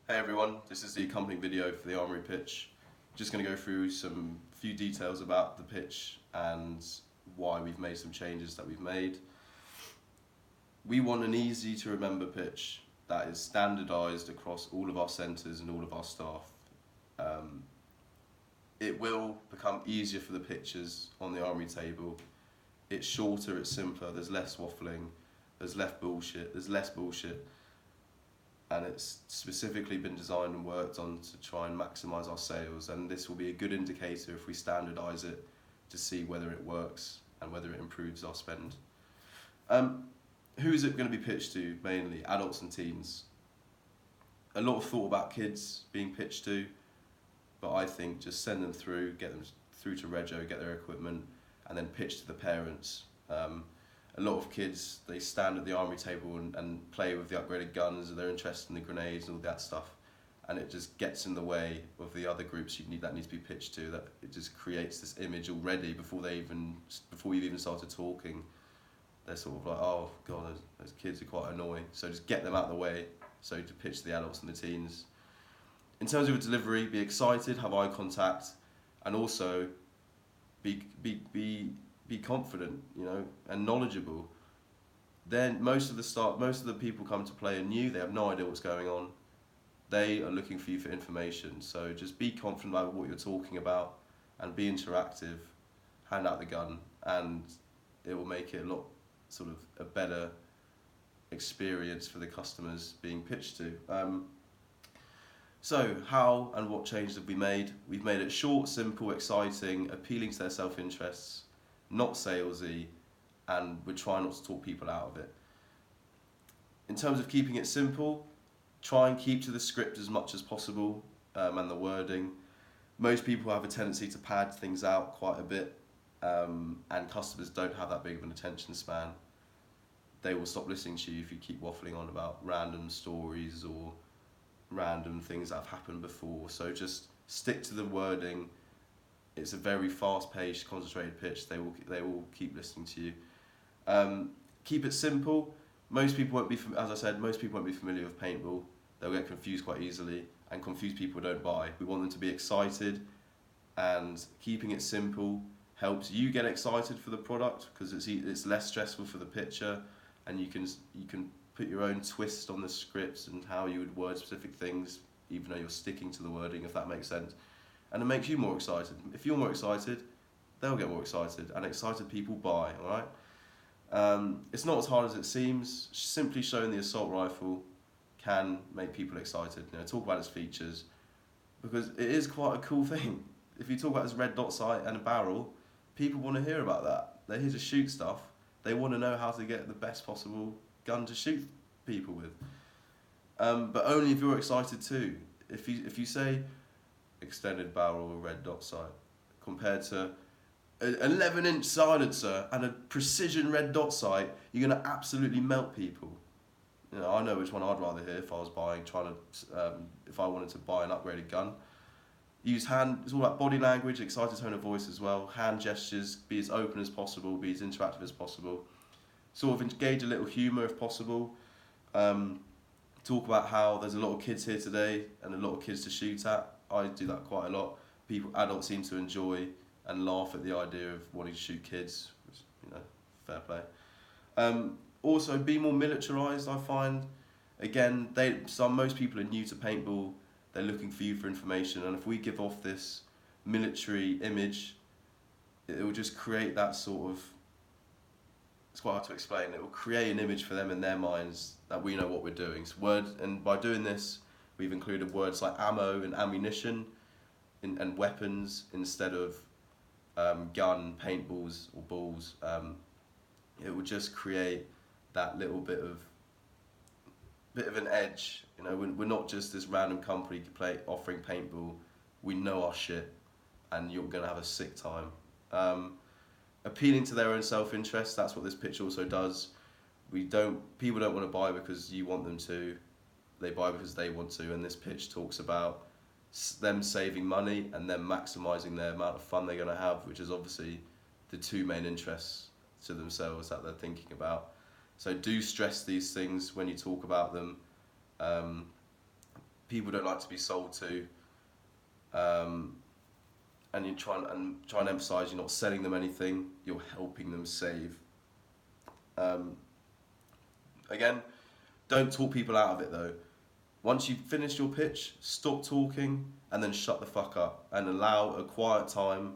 Hey everyone, this is the accompanying video for the Armory pitch. Just going to go through some few details about the pitch and why we've made some changes that we've made. We want an easy to remember pitch that is standardised across all of our centres and all of our staff. It will become easier for the pitchers on the Armory table. It's shorter, it's simpler, there's less waffling, there's less bullshit, and it's specifically been designed and worked on to try and maximise our sales, and this will be a good indicator if we standardise it to see whether it works and whether it improves our spend. Who is it going to be pitched to? Mainly adults and teens. A lot of thought about kids being pitched to, but I think just send them through, get them through to Rego, get their equipment, and then pitch to the parents. A lot of kids, they stand at the Armory table and play with the upgraded guns, and they're interested in the grenades and all that stuff, and it just gets in the way of the other groups that need to be pitched to. That it just creates this image already before you've even started talking. They're sort of like, oh god, those kids are quite annoying. So just get them out of the way. So to pitch to the adults and the teens. In terms of a delivery, be excited, have eye contact, and also be confident, and knowledgeable. Then most of the people come to play are new. They have no idea what's going on. They are looking for you for information. So just be confident about what you're talking about, and be interactive. Hand out the gun, and it will make it a lot sort of a better experience for the customers being pitched to. So how and what changes have we made? We've made it short, simple, exciting, appealing to their self-interests, not salesy, and we're trying not to talk people out of it. In terms of keeping it simple, try and keep to the script as much as possible, and the wording. Most people have a tendency to pad things out quite a bit, and customers don't have that big of an attention span. They will stop listening to you if you keep waffling on about random stories or random things that have happened before. So just stick to the wording. It's a very fast-paced, concentrated pitch. They will keep listening to you. Keep it simple. Most people won't be familiar with paintball. They'll get confused quite easily, and confused people don't buy. We want them to be excited, and keeping it simple helps you get excited for the product because it's less stressful for the pitcher, and you can put your own twist on the scripts and how you would word specific things, even though you're sticking to the wording, if that makes sense. And it makes you more excited. If you're more excited, they'll get more excited, and excited people buy, alright? It's not as hard as it seems. Simply showing the assault rifle can make people excited. Talk about its features, because it is quite a cool thing. If you talk about this red dot sight and a barrel, people want to hear about that. They're here to shoot stuff. They want to know how to get the best possible gun to shoot people with. But only if you're excited too. If you say extended barrel or red dot sight compared to an 11-inch silencer and a precision red dot sight, you're going to absolutely melt people. I know which one I'd rather hear if I was if I wanted to buy an upgraded gun. Use it's all about body language, excited tone of voice as well, hand gestures, be as open as possible, be as interactive as possible. Sort of engage a little humour if possible. Talk about how there's a lot of kids here today and a lot of kids to shoot at. I do that quite a lot. Adults seem to enjoy and laugh at the idea of wanting to shoot kids, which, fair play. Also, be more militarised, I find. Again, most people are new to paintball. They're looking for you for information, and if we give off this military image, it will just create that sort of, it's quite hard to explain, it will create an image for them in their minds that we know what we're doing. And by doing this, we've included words like ammo and ammunition and weapons instead of gun, paintballs or balls. It will just create that little bit of an edge. We're not just this random company offering paintball. We know our shit, and you're gonna have a sick time. Appealing to their own self-interest, that's what this pitch also does. People don't want to buy because you want them to. They buy because they want to, and this pitch talks about them saving money and them maximising their amount of fun they're gonna have, which is obviously the two main interests to themselves that they're thinking about. So do stress these things when you talk about them. people don't like to be sold to, and you try and emphasise you're not selling them anything, you're helping them save. Again, don't talk people out of it though. Once you've finished your pitch, stop talking and then shut the fuck up and allow a quiet time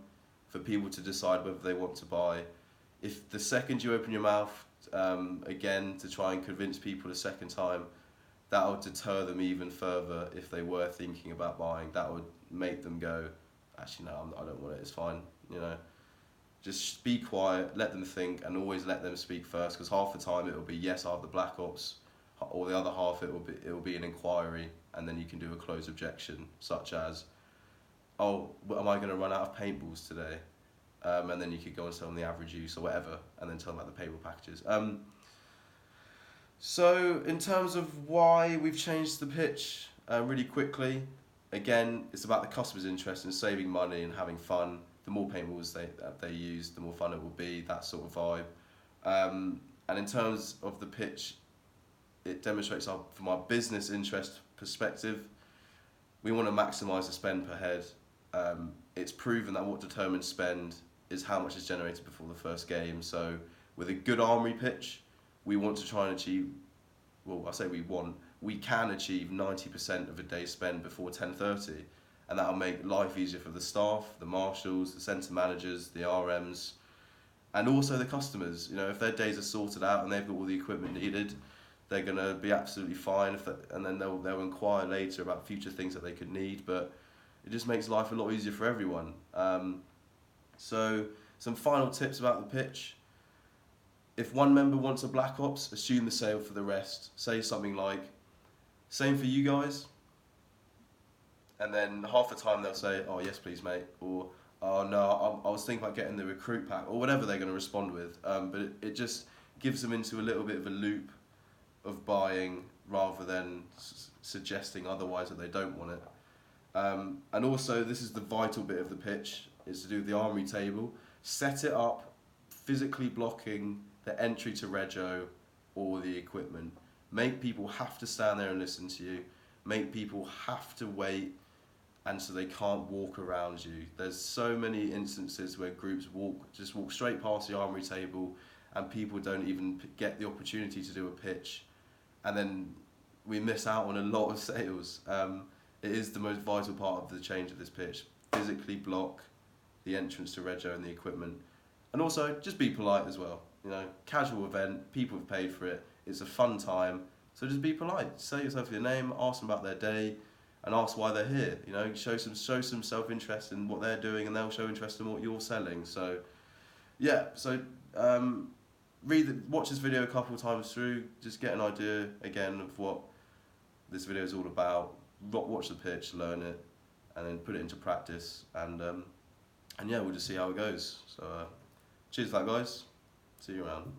for people to decide whether they want to buy. If the second you open your mouth again to try and convince people a second time, that would deter them even further if they were thinking about buying. That would make them go, actually no, I don't want it, it's fine, you know. Just be quiet, let them think, and always let them speak first, because half the time it will be yes, I have the Black Ops, or the other half it will be an inquiry, and then you can do a closed objection, such as, oh, am I going to run out of paintballs today? And then you could go and sell them the average use or whatever, and then tell them about the paintball packages. So in terms of why we've changed the pitch, really quickly, again, it's about the customer's interest in saving money and having fun. The more paintballs they use, the more fun it will be, that sort of vibe. And in terms of the pitch, it demonstrates from our business interest perspective, we want to maximise the spend per head. It's proven that what determines spend is how much is generated before the first game. So with a good Armory pitch, we want to try and achieve, well, I say we can achieve 90% of a day's spend before 10:30. And that'll make life easier for the staff, the marshals, the centre managers, the RMs, and also the customers. You know, if their days are sorted out and they've got all the equipment needed, they're gonna be absolutely fine. And then they'll inquire later about future things that they could need. But it just makes life a lot easier for everyone. So some final tips about the pitch. If one member wants a Black Ops, assume the sale for the rest. Say something like, same for you guys. And then half the time they'll say, oh yes please mate, or oh no, I was thinking about getting the recruit pack, or whatever they're going to respond with. But it just gives them into a little bit of a loop of buying rather than suggesting otherwise that they don't want it. And also, this is the vital bit of the pitch, is to do with the Armory Table. Set it up physically blocking the entry to Rego or the equipment. Make people have to stand there and listen to you. Make people have to wait, and so they can't walk around you. There's so many instances where groups just walk straight past the Armory Table and people don't even get the opportunity to do a pitch, and then we miss out on a lot of sales. It is the most vital part of the change of this pitch. Physically block the entrance to Rego and the equipment. And also, just be polite as well. You know, casual event, people have paid for it, it's a fun time, so just be polite. Say yourself your name, ask them about their day, and ask why they're here. You know, show some self-interest in what they're doing, and they'll show interest in what you're selling. So, yeah. So, watch this video a couple of times through. Just get an idea again of what this video is all about. Watch the pitch, learn it, and then put it into practice. And yeah, we'll just see how it goes. So, cheers for that, guys. See you around.